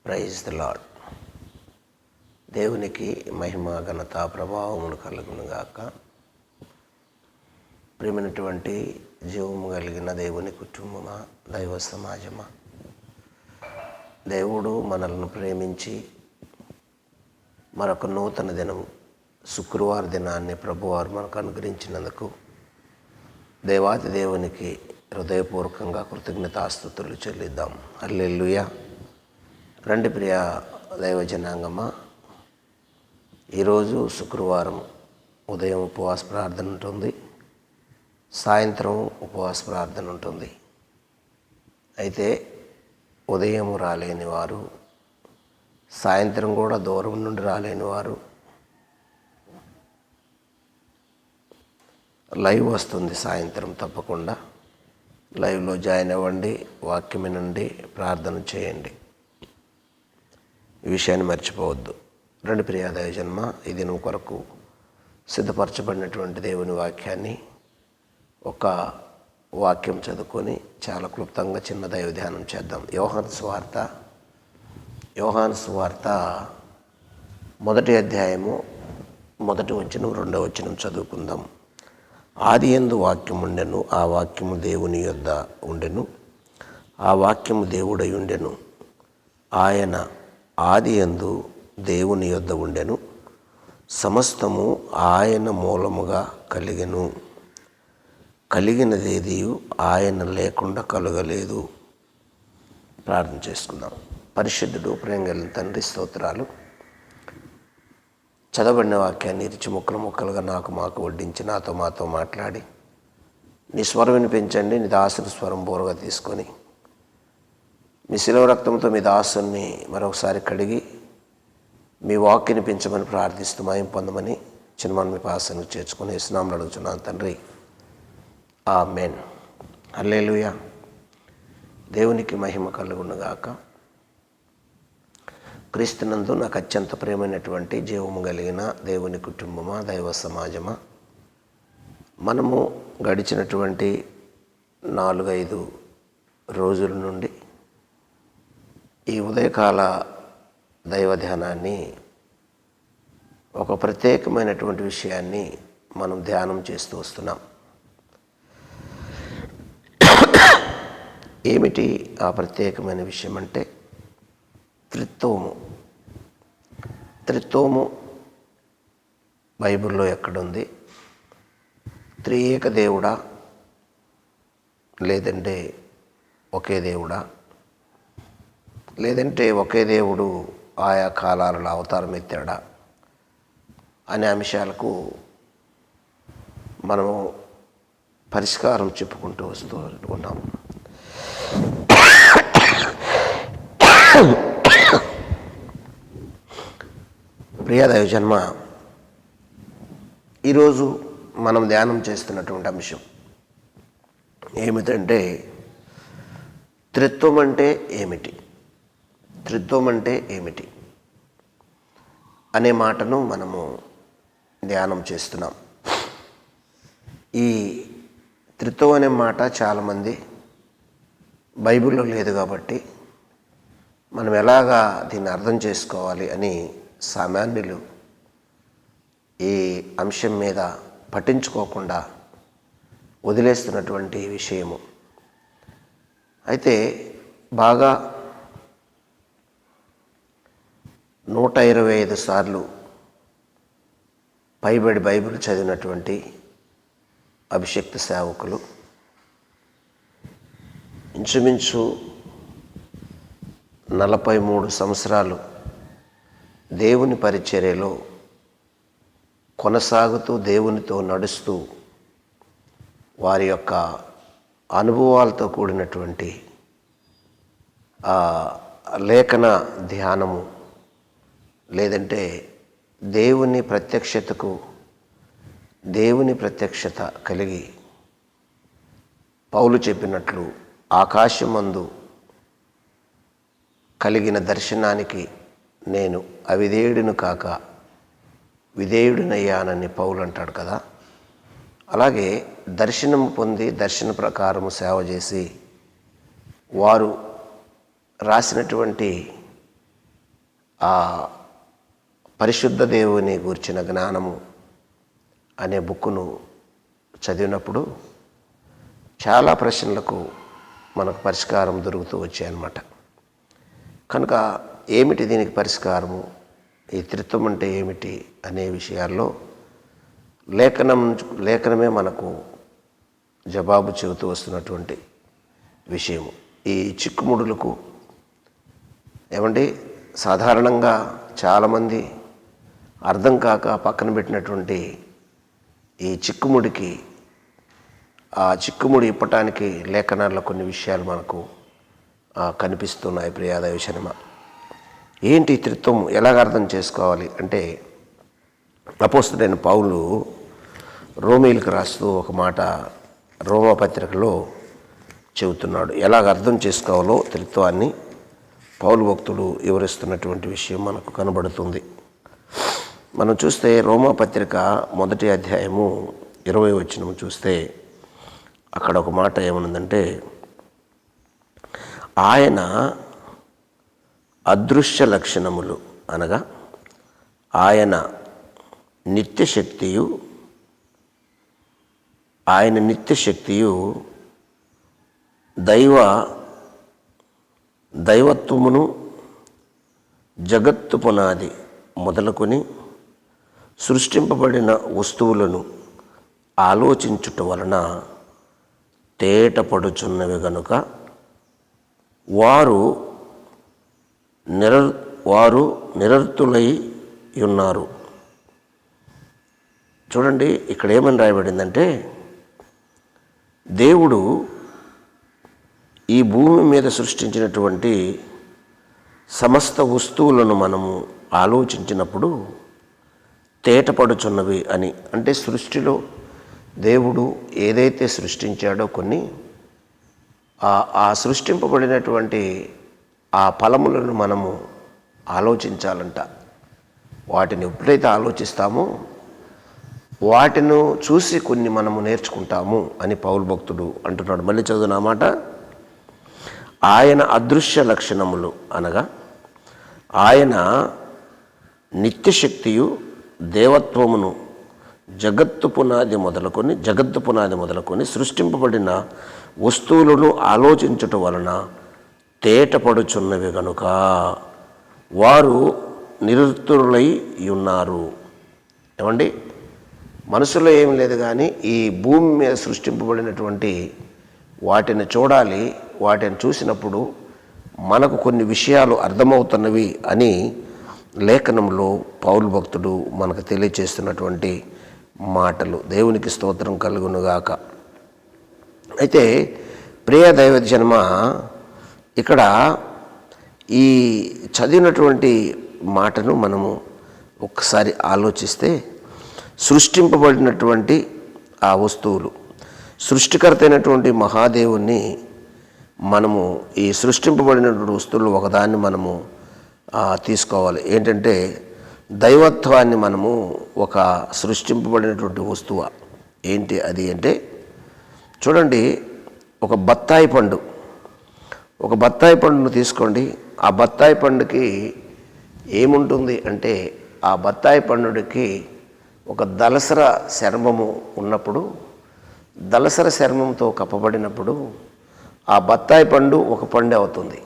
Praise the lord. దేవునికి మహిమ ఘనత ప్రభావములు కలుగునుగాక. ప్రియమైనటువంటి జీవము కలిగిన దేవుని కుటుంబమా, దైవ సమాజమా, దేవుడు మనల్ని ప్రేమించి మరొక నూతన దినం శుక్రవారం దినాన్ని ప్రభువారు మనకు అనుగ్రహించినందుకు దేవాది దేవునికి హృదయపూర్వకంగా కృతజ్ఞతాస్తుతులు చెల్లిద్దాం. హల్లెలూయా. రండి ప్రియ దైవ జనాంగమా, ఈరోజు శుక్రవారం ఉదయం ఉపవాస ప్రార్థన ఉంటుంది, సాయంత్రం ఉపవాస ప్రార్థన ఉంటుంది. అయితే ఉదయం రాలేని వారు, సాయంత్రం కూడా దూరం నుండి రాలేని వారు లైవ్ వస్తుంది సాయంత్రం, తప్పకుండా లైవ్లో జాయిన్ అవ్వండి, వాక్యం వినండి, ప్రార్థన చేయండి. ఈ విషయాన్ని మర్చిపోవద్దు. రెండు ప్రియ దైవజన్మ, ఈ దినం కొరకు సిద్ధపరచబడినటువంటి దేవుని వాక్యాన్ని ఒక వాక్యం చదువుకొని చాలా క్లుప్తంగా చిన్న దైవ ధ్యానం చేద్దాం. యోహాను సువార్త 1వ అధ్యాయము 1వ వచనం 2వ వచనం చదువుకుందాం. ఆదియందు వాక్యం ఉండెను, ఆ వాక్యము దేవుని యొద్ద ఉండెను, ఆ వాక్యము దేవుడై ఉండెను. ఆయన ఆదియందు దేవుని యొద్ద ఉండెను, సమస్తము ఆయన మూలముగా కలిగెను, కలిగినదేది ఆయన లేకుండా కలగలేదు. ప్రార్థన చేసుకుందాం. పరిశుద్ధుడు, ప్రేమ కలిగిన తండ్రి, స్తోత్రాలు. చదవబడిన వాక్యాన్ని ఇరిచి ముక్కలు ముక్కలుగా మాకు వడ్డించి నాతో మాతో మాట్లాడి నీ స్వరం వినిపించండి. నీ దాసుని స్వరం బోరుగా తీసుకొని మీ శిలువ రక్తంతో మీ దాసుని మరొకసారి కడిగి మీ వాక్యం వినిపించమని ప్రార్థిస్తూ మాయం పొందమని చిన్నమని మీ పాసను చేర్చుకొని యేసునామములో అడుగుచున్నాను తండ్రి, ఆమేన్. హల్లెలూయా. దేవునికి మహిమ కలుగునుగాక. క్రీస్తునందు నాకు అత్యంత ప్రియమైనటువంటి జీవము కలిగిన దేవుని కుటుంబమా, దైవ సమాజమా, మనము గడిచినటువంటి 4-5 రోజుల నుండి ఈ ఉదయకాల దైవ ధ్యానాన్ని, ఒక ప్రత్యేకమైనటువంటి విషయాన్ని మనం ధ్యానం చేస్తూ వస్తున్నాం. ఏమిటి ఆ ప్రత్యేకమైన విషయం అంటే త్రిత్వము బైబిల్లో ఎక్కడుంది? త్రియేక దేవుడా, లేదంటే ఒకే దేవుడా, లేదంటే ఒకే దేవుడు ఆయా కాలాలలో అవతారం ఎత్తాడా అనే అంశాలకు మనము పరిష్కారం చెప్పుకుంటూ వస్తూ ఉన్నాం. ప్రియ దైవజన్మ, ఈరోజు మనం ధ్యానం చేస్తున్నటువంటి అంశం ఏమిటంటే త్రిత్వం అంటే ఏమిటి, త్రిత్వం అంటే ఏమిటి అనే మాటను మనము ధ్యానం చేస్తున్నాం. ఈ త్రిత్వం అనే మాట చాలామంది బైబిల్లో లేదు కాబట్టి మనం ఎలాగా దీన్ని అర్థం చేసుకోవాలి అని సామాన్యులు ఈ అంశం మీద పట్టించుకోకుండా వదిలేస్తున్నటువంటి విషయము. అయితే బాగా 125 సార్లు పైబడి బైబిల్ చదివినటువంటి అభిషక్త సేవకులు, ఇంచుమించు 43 సంవత్సరాలు దేవుని పరిచర్యలో కొనసాగుతూ దేవునితో నడుస్తూ వారి యొక్క అనుభవాలతో కూడినటువంటి లేఖన ధ్యానము, లేదంటే దేవుని ప్రత్యక్షత కలిగి పౌలు చెప్పినట్లు ఆకాశమందు కలిగిన దర్శనానికి నేను అవిధేయుడిని కాక విధేయుడినయ్యానని పౌలు అంటాడు కదా. అలాగే దర్శనం పొంది దర్శన ప్రకారము సేవ చేసి వారు రాసినటువంటి ఆ పరిశుద్ధ దేవుని గూర్చిన జ్ఞానము అనే బుక్కును చదివినప్పుడు చాలా ప్రశ్నలకు మనకు పరిష్కారం దొరుకుతూ వచ్చాయన్నమాట. కనుక ఏమిటి దీనికి పరిష్కారము, ఈ త్రిత్వం అంటే ఏమిటి అనే విషయాల్లో లేఖనమే మనకు జవాబు చెబుతూ వస్తున్నటువంటి విషయము. ఈ చిక్కుముడులకు సాధారణంగా చాలామంది అర్థం కాక పక్కన పెట్టినటువంటి ఈ చిక్కుముడికి, ఆ చిక్కుముడి ఇప్పటానికి లేఖనాల్లో కొన్ని విషయాలు మనకు కనిపిస్తున్నాయి. ప్రియ దైవజనమా, ఏంటి త్రిత్వం ఎలాగ అర్థం చేసుకోవాలి అంటే, అపోస్తలుడైన పౌలు రోమీయులకు రాస్తూ ఒక మాట రోమా పత్రికలో చెబుతున్నాడు. ఎలాగ అర్థం చేసుకోవాలో త్రిత్వాన్ని పౌలు భక్తుడు వివరిస్తున్నటువంటి విషయం మనకు కనబడుతుంది. మనం చూస్తే రోమా పత్రిక 1వ అధ్యాయము 20వ వచనం చూస్తే అక్కడ ఒక మాట ఏమనుందంటే, ఆయన అదృశ్య లక్షణములు అనగా ఆయన నిత్యశక్తియు దైవత్వమును జగత్తు పునాది మొదలుకొని సృష్టింపబడిన వస్తువులను ఆలోచించుట వలన తేటపడుచున్నవి గనుక వారు నిరర్తులై ఉన్నారు. చూడండి, ఇక్కడ ఏమని రాయబడిందంటే, దేవుడు ఈ భూమి మీద సృష్టించినటువంటి సమస్త వస్తువులను మనము ఆలోచించినప్పుడు తేటపడుచున్నవి అని. అంటే సృష్టిలో దేవుడు ఏదైతే సృష్టించాడో కొన్ని ఆ సృష్టింపబడినటువంటి ఆ ఫలములను మనము ఆలోచించాలంట. వాటిని ఎప్పుడైతే ఆలోచిస్తామో వాటిని చూసి కొన్ని మనము నేర్చుకుంటాము అని పౌలు భక్తుడు అంటున్నాడు. మళ్ళీ చదువున మాట, ఆయన అదృశ్య లక్షణములు అనగా ఆయన నిత్యశక్తియు దేవత్వమును జగత్తు పునాది మొదలుకొని సృష్టింపబడిన వస్తువులను ఆలోచించుట వలన తేటపడుచున్నవి గనుక వారు నిరర్తులై ఉన్నారు. ఏమండి, మనసులో ఏం లేదు కానీ ఈ భూమి మీద సృష్టింపబడినటువంటి వాటిని చూడాలి. వాటిని చూసినప్పుడు మనకు కొన్ని విషయాలు అర్థమవుతున్నవి అని లేఖనంలో పౌలు భక్తుడు మనకు తెలియచేస్తున్నటువంటి మాటలు. దేవునికి స్తోత్రం కలుగునుగాక. అయితే ప్రియ దైవజనమ, ఇక్కడ ఈ చదివినటువంటి మాటను మనము ఒక్కసారి ఆలోచిస్తే, సృష్టింపబడినటువంటి ఆ వస్తువులు, సృష్టికర్త అయినటువంటి మహాదేవుణ్ణి మనము ఈ సృష్టింపబడినటువంటి వస్తువులు ఒకదాన్ని మనము తీసుకోవాలి. ఏంటంటే దైవత్వాన్ని మనము ఒక సృష్టింపబడినటువంటి వస్తువు ఏంటి అది అంటే, చూడండి, ఒక బత్తాయి పండును తీసుకోండి. ఆ బత్తాయి పండుకి ఏముంటుంది అంటే, ఆ బత్తాయి పండుకి ఒక దళసర చర్మము ఉన్నప్పుడు, దళసర చర్మంతో కప్పబడినప్పుడు ఆ బత్తాయి పండు ఒక పండు అవుతుంది.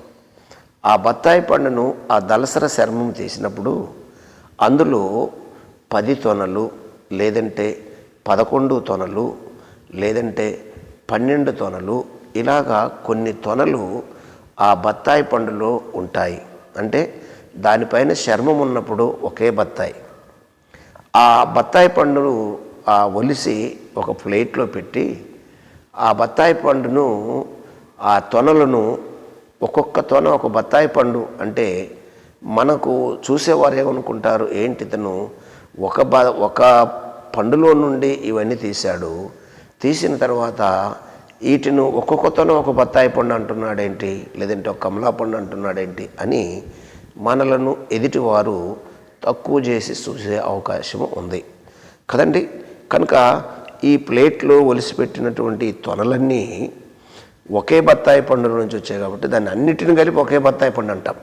ఆ బత్తాయి పండును ఆ దళసర చర్మం తీసినప్పుడు అందులో 10 తొనలు, లేదంటే 11 తొనలు, లేదంటే 12 తొనలు, ఇలాగా కొన్ని తొనలు ఆ బత్తాయి పండులో ఉంటాయి. అంటే దానిపైన చర్మం ఉన్నప్పుడు ఒకే బత్తాయి. ఆ బత్తాయి పండును ఒలిసి ఒక ప్లేట్లో పెట్టి ఆ బత్తాయి పండును, ఆ తొనలను, ఒక్కొక్క తొన ఒక బత్తాయి పండు అంటే మనకు చూసేవారు ఏమనుకుంటారు, ఏంటి ఇతను ఒక పండులో నుండి ఇవన్నీ తీశాడు, తీసిన తర్వాత వీటిని ఒక్కొక్క తొన ఒక బత్తాయి పండు అంటున్నాడేంటి, లేదంటే ఒక కమలా పండు అంటున్నాడేంటి అని మనలను ఎదుటివారు తక్కువ చేసి చూసే అవకాశం ఉంది కదండి. కనుక ఈ ప్లేట్లో ఒలిసిపెట్టినటువంటి తొనలన్నీ ఒకే బత్తాయి పండు నుంచి వచ్చాయి కాబట్టి దాన్ని అన్నిటిని కలిపి ఒకే బత్తాయి పండు అంటాం.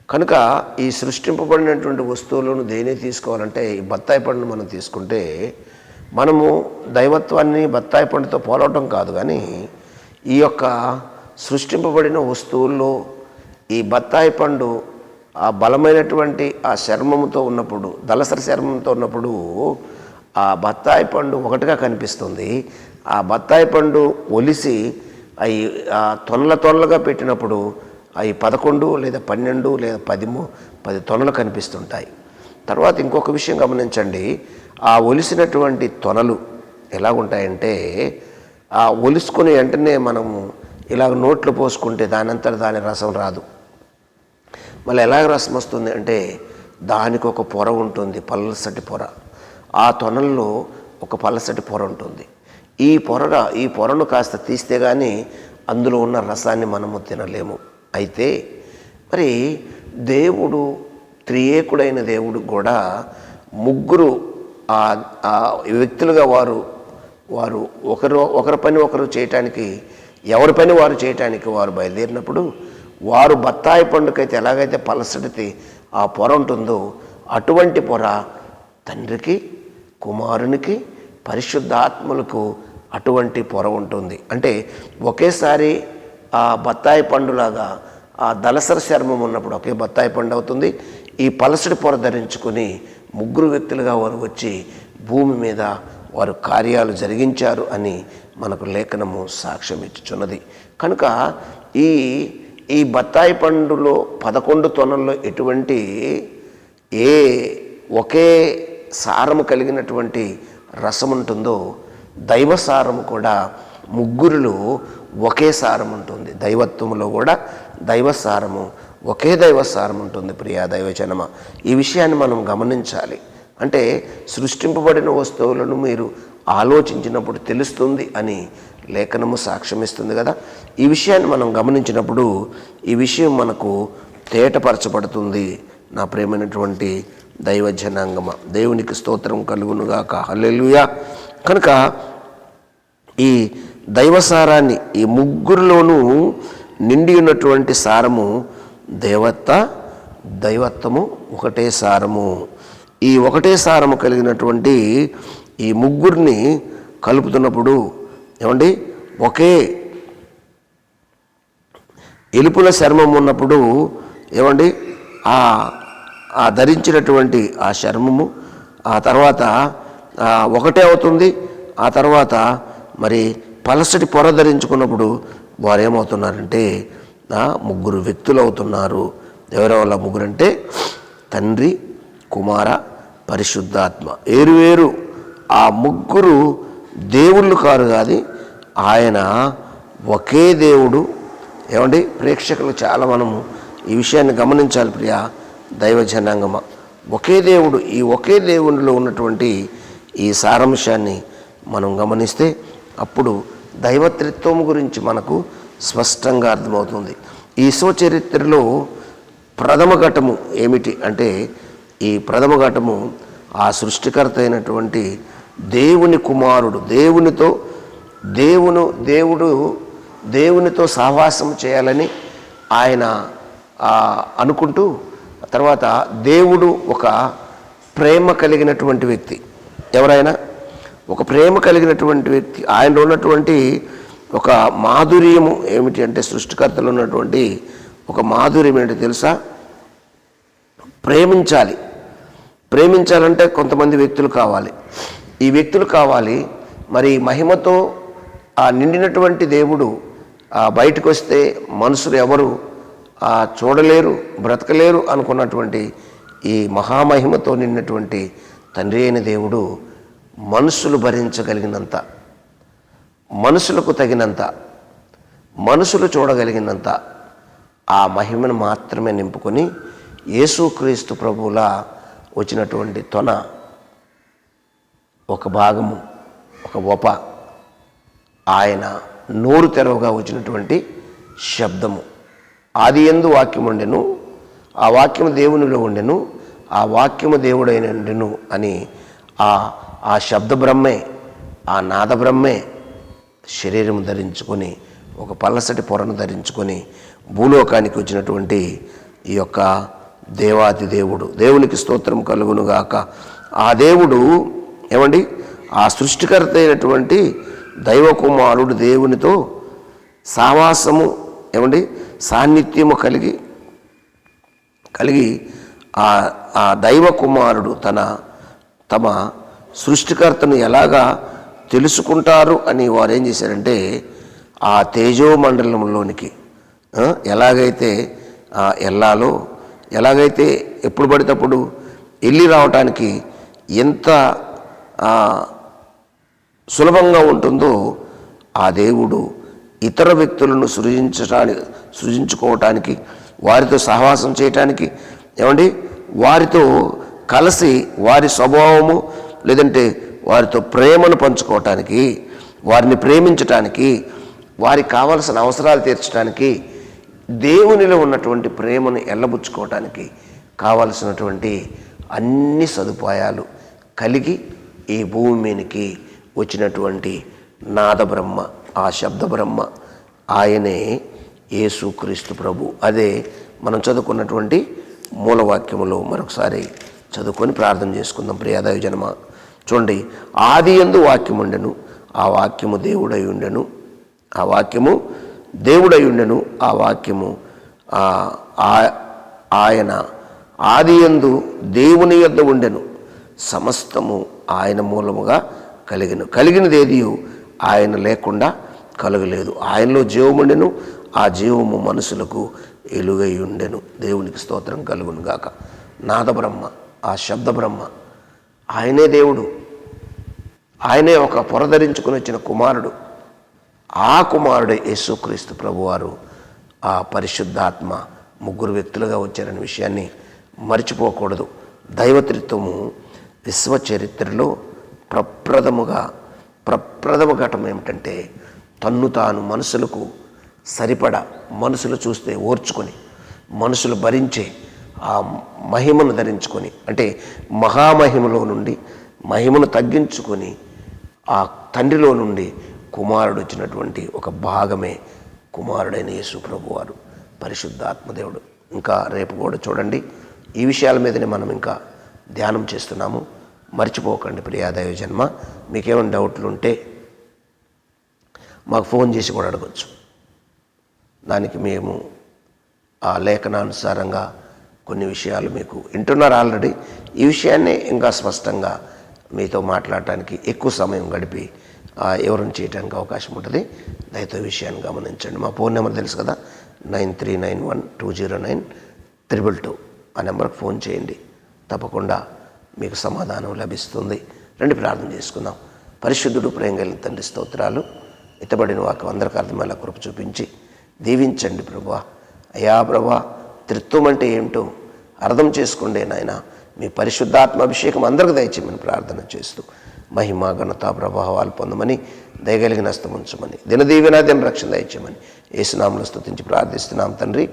కనుక ఈ సృష్టింపబడినటువంటి వస్తువులను దేని తీసుకోవాలంటే ఈ బత్తాయి పండును మనం తీసుకుంటే మనము దైవత్వాన్ని బత్తాయి పండుతో పోలవటం కాదు, కానీ ఈ యొక్క సృష్టింపబడిన వస్తువుల్లో ఈ బత్తాయి పండు ఆ బలమైనటువంటి ఆ చర్మముతో ఉన్నప్పుడు, దళసరి చర్మంతో ఉన్నప్పుడు ఆ బత్తాయి పండు ఒకటిగా కనిపిస్తుంది. ఆ బత్తాయి పండు ఒలిసి అవి తొనలుగా పెట్టినప్పుడు అవి 11 లేదా 12 లేదా 10 తొనలు కనిపిస్తుంటాయి. తర్వాత ఇంకొక విషయం గమనించండి, ఆ ఒలిసినటువంటి తొనలు ఎలా ఉంటాయంటే ఆ ఒలుసుకుని వెంటనే మనము ఇలాగ నోట్లో పోసుకుంటే దానంతట దాని రసం రాదు. మళ్ళీ ఎలాగ రసం వస్తుంది అంటే దానికి ఒక పొర ఉంటుంది, పల్సటి పొర. ఆ తొనల్లో ఒక పల్సటి పొర ఉంటుంది. ఈ పొరను కాస్త తీస్తే కానీ అందులో ఉన్న రసాన్ని మనము తినలేము. అయితే మరి దేవుడు, త్రియేకుడైన దేవుడు కూడా ముగ్గురు వ్యక్తులుగా వారు ఒకరి పని ఒకరు చేయటానికి, ఎవరి పని వారు చేయటానికి వారు బయలుదేరినప్పుడు వారు బత్తాయి పండుకైతే ఎలాగైతే పలసటితే ఆ పొర ఉంటుందో అటువంటి పొర తండ్రికి, కుమారునికి, పరిశుద్ధాత్మలకు అటువంటి పొర ఉంటుంది. అంటే ఒకేసారి ఆ బత్తాయి పండులాగా ఆ దళసర చర్మం ఉన్నప్పుడు ఒకే బత్తాయి పండు అవుతుంది. ఈ పలసటి పొర ధరించుకొని ముగ్గురు వ్యక్తులుగా వారు వచ్చి భూమి మీద వారు కార్యాలు జరిగించారు అని మనకు లేఖనము సాక్ష్యం ఇచ్చుచున్నది. కనుక ఈ బత్తాయి పండులో 11 తొనల్లో ఎటువంటి ఒకే సారము కలిగినటువంటి రసం ఉంటుందో దైవ సారము కూడా ముగ్గురులో ఒకే సారం ఉంటుంది. దైవత్వములో కూడా దైవసారము, ఒకే దైవసారం ఉంటుంది. ప్రియా దైవజనమ, ఈ విషయాన్ని మనం గమనించాలి. అంటే సృష్టింపబడిన వస్తువులను మీరు ఆలోచించినప్పుడు తెలుస్తుంది అని లేఖనము సాక్ష్యమిస్తుంది కదా. ఈ విషయాన్ని మనం గమనించినప్పుడు ఈ విషయం మనకు తేటపరచబడుతుంది. నా ప్రేమైనటువంటి దైవ జనాంగమ, దేవునికి స్తోత్రం కలుగునుగాక. హల్లెలూయా. కనుక ఈ దైవసారాన్ని, ఈ ముగ్గురులోనూ నిండి ఉన్నటువంటి సారము దైవత్వము ఒకటే సారము. ఈ ఒకటే సారము కలిగినటువంటి ఈ ముగ్గురిని కలుపుతున్నప్పుడు ఏమండి, ఒకే ఎలుపుల చర్మం ఉన్నప్పుడు ఏమండి ఆ ధరించినటువంటి ఆ చర్మము ఆ తర్వాత ఒకటే అవుతుంది. ఆ తర్వాత మరి పలసటి పొర ధరించుకున్నప్పుడు వారు ఏమవుతున్నారంటే ముగ్గురు వ్యక్తులు అవుతున్నారు. ఎవరెవరు ముగ్గురు అంటే తండ్రి, కుమార, పరిశుద్ధాత్మ. వేరు ఆ ముగ్గురు దేవుళ్ళు కారు కాదు, ఆయన ఒకే దేవుడు. ఏమండి ప్రేక్షకులు చాలా మనము ఈ విషయాన్ని గమనించాలి ప్రియా దైవ జనాంగమ. ఒకే దేవుడు, ఈ ఒకే దేవునిలో ఉన్నటువంటి ఈ సారాంశాన్ని మనం గమనిస్తే అప్పుడు దైవత్రిత్వం గురించి మనకు స్పష్టంగా అర్థమవుతుంది. ఈ శివచరిత్రలో ప్రథమ ఘట్టము ఏమిటి అంటే ఈ ప్రథమ ఘట్టము ఆ సృష్టికర్త అయినటువంటి దేవుని కుమారుడు దేవునితో సహవాసం చేయాలని ఆయన అనుకుంటూ, తర్వాత దేవుడు ఒక ప్రేమ కలిగినటువంటి వ్యక్తి. ఎవరైనా ఒక ప్రేమ కలిగినటువంటి వ్యక్తి, ఆయనలో ఉన్నటువంటి ఒక మాధుర్యము ఏమిటి అంటే సృష్టికర్తలో ఉన్నటువంటి ఒక మాధుర్యం ఏంటి తెలుసా? ప్రేమించాలంటే కొంతమంది వ్యక్తులు కావాలి. ఈ వ్యక్తులు కావాలి. మరి మహిమతో నిండినటువంటి దేవుడు బయటకు వస్తే మనుషులు ఎవరు చూడలేరు, బ్రతకలేరు అనుకున్నటువంటి ఈ మహామహిమతో నిండినటువంటి తండ్రి అయిన దేవుడు మనుషులు భరించగలిగినంత, మనుషులకు తగినంత, మనుషులు చూడగలిగినంత ఆ మహిమను మాత్రమే నింపుకొని యేసుక్రీస్తు ప్రభువులా వచ్చినటువంటి తొన ఒక భాగము, ఒక ఉప, ఆయన నోరు తెరవగా వచ్చినటువంటి శబ్దము. ఆది యందు వాక్యం ఉండెను, ఆ వాక్యము దేవునిలో ఉండెను, ఆ వాక్యము దేవుడైన ఉండెను అని ఆ శబ్ద బ్రహ్మే, ఆ నాద బ్రహ్మే శరీరం ధరించుకొని ఒక పల్లసటి పొరను ధరించుకొని భూలోకానికి వచ్చినటువంటి ఈ యొక్క దేవాది దేవుడు. దేవునికి స్తోత్రం కలుగునుగాక. ఆ దేవుడు ఏమండి, ఆ సృష్టికర్త అయినటువంటి దైవ కుమారుడు దేవునితో సావాసము ఏమండి సాన్నిధ్యము కలిగి ఆ దైవ కుమారుడు తమ సృష్టికర్తను ఎలాగా తెలుసుకుంటారు అని వారు ఏం చేశారంటే, ఆ తేజోమండలంలోనికి ఎలాగైతే వెళ్ళాలో, ఎలాగైతే ఎప్పుడు పడితేప్పుడు వెళ్ళి రావటానికి ఎంత సులభంగా ఉంటుందో, ఆ దేవుడు ఇతర వ్యక్తులను సృజించుకోవటానికి, వారితో సహవాసం చేయటానికి, ఏమండి వారితో కలిసి వారి స్వభావము లేదంటే వారితో ప్రేమను పంచుకోవటానికి, వారిని ప్రేమించటానికి, వారికి కావలసిన అవసరాలు తీర్చడానికి, దేవునిలో ఉన్నటువంటి ప్రేమను ఎల్లబుచ్చుకోవటానికి కావలసినటువంటి అన్ని సదుపాయాలు కలిగి ఈ భూమి మీదకి వచ్చినటువంటి నాద బ్రహ్మ, ఆ శబ్ద బ్రహ్మ, ఆయనే యేసుక్రీస్తు ప్రభు. అదే మనం చదువుకున్నటువంటి మూలవాక్యములో మరొకసారి చదువుకొని ప్రార్థన చేసుకుందాం. ప్రియాదైవ జనమ, చూడండి, ఆది యందు వాక్యము ఉండెను, ఆ వాక్యము దేవుడై ఉండెను, ఆ వాక్యము దేవుడై ఉండెను, ఆ వాక్యము ఆయన ఆది యందు దేవుని యొద్ద ఉండెను, సమస్తము ఆయన మూలముగా కలిగినదేది ఆయన లేకుండా కలగలేదు. ఆయనలో జీవముండెను, ఆ జీవము మనుషులకు ఎలుగై ఉండెను. దేవునికి స్తోత్రం కలుగును గాక. నాద బ్రహ్మ, ఆ శబ్ద బ్రహ్మ, ఆయనే దేవుడు, ఆయనే ఒక పొరధరించుకుని వచ్చిన కుమారుడు. ఆ కుమారుడే యేసుక్రీస్తు ప్రభువారు. ఆ పరిశుద్ధాత్మ ముగ్గురు వ్యక్తులుగా వచ్చారనే విషయాన్ని మర్చిపోకూడదు. దైవత్రిత్వము విశ్వ చరిత్రలో ప్రప్రథమ ఘటం ఏమిటంటే, తన్ను తాను మనుషులకు సరిపడా, మనుషులు చూస్తే ఓర్చుకొని, మనుషులు భరించే ఆ మహిమను ధరించుకొని, అంటే మహామహిమలో నుండి మహిమను తగ్గించుకొని ఆ తండ్రిలో నుండి కుమారుడు వచ్చినటువంటి ఒక భాగమే కుమారుడైన యేసు ప్రభువారు, పరిశుద్ధాత్మదేవుడు. ఇంకా రేపు కూడా చూడండి, ఈ విషయాల మీదనే మనం ఇంకా ధ్యానం చేస్తున్నాము. మర్చిపోకండి ప్రియాదైవ జన్మ. మీకేమైనా డౌట్లు ఉంటే మాకు ఫోన్ చేసి కూడా అడగచ్చు. దానికి మేము ఆ లేఖనానుసారంగా కొన్ని విషయాలు మీకు వింటున్నారు ఆల్రెడీ. ఈ విషయాన్ని ఇంకా స్పష్టంగా మీతో మాట్లాడటానికి ఎక్కువ సమయం గడిపి ఎవరిని చేయడానికి అవకాశం ఉంటుంది. దయతో విషయాన్ని గమనించండి. మా ఫోన్ నెంబర్ తెలుసు కదా, 9391209222. ఆ నెంబర్కి ఫోన్ చేయండి, తప్పకుండా మీకు సమాధానం లభిస్తుంది. రండి ప్రార్థన చేసుకుందాం. పరిశుద్ధుడు, ప్రేమ కలిగిన తండ్రి, స్తోత్రాలు. ఎత్తబడిన వాక్యం అందరికీ అర్థమయ్యేలా కృప చూపించి దీవించండి ప్రభా. అయ్యా ప్రభా, త్రిత్వం అంటే ఏమిటో అర్థం చేసుకోండి నాయన. మీ పరిశుద్ధాత్మ అభిషేకం అందరికి దయచేయమని ప్రార్థన చేస్తూ మహిమ ఘనత ప్రభావాలు పొందమని, దయగలిగిన హస్తం ఉంచమని, దినదీవెన దిన రక్షణ దయచేయమని యేసునామములో స్తుతించి ప్రార్థిస్తున్నాం తండ్రి.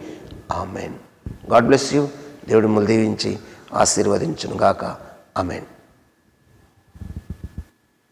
ఆమెన్. God bless you. దేవుడు మిమ్మల్ని దీవించి ఆశీర్వదించును గాక. ఆమెన్.